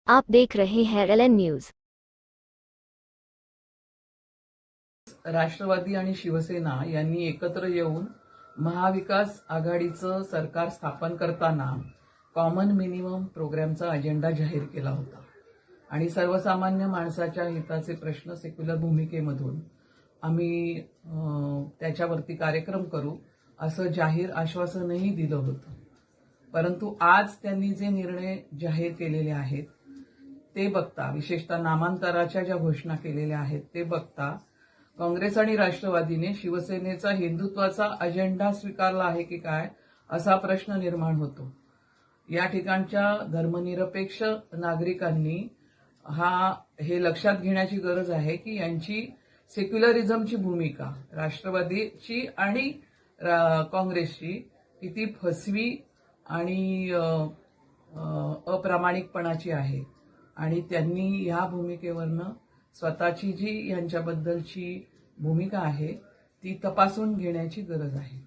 आप देख रहे हैं LN न्यूज। राष्ट्रवादी आणि शिवसेना यांनी एकत्र येऊन महाविकास आघाडीचं सरकार स्थापन करताना कॉमन मिनिमम प्रोग्रामचा अजेंडा जाहीर केला होता आणि सर्वसामान्य माणसाच्या हिताचे प्रश्न सेक्युलर भूमिकेमधून आम्ही त्याच्यावरती कार्यक्रम करू असं जाहीर आश्वासनही दिलं होतं। परंतु आज त्यांनी जे निर्णय जाहीर केलेले आहेत ते बघता, विशेषतः नामांतराच्या ज्या घोषणा केलेल्या आहेत ते बघता, काँग्रेस आणि राष्ट्रवादीने शिवसेनेचा हिंदुत्वाचा अजेंडा स्वीकारला आहे की काय असा प्रश्न निर्माण होतो। या ठिकाणच्या धर्मनिरपेक्ष नागरिकांनी हे लक्षात घेण्याची गरज आहे की यांची सेक्युलरिझमची भूमिका राष्ट्रवादीची आणि काँग्रेसची किती फसवी आणि अप्रामाणिकपणाची आहे आणि त्यांनी या भूमिकेवरनं स्वतःची जी यांच्याबद्दलची भूमिका आहे ती तपासून घेण्याची गरज आहे।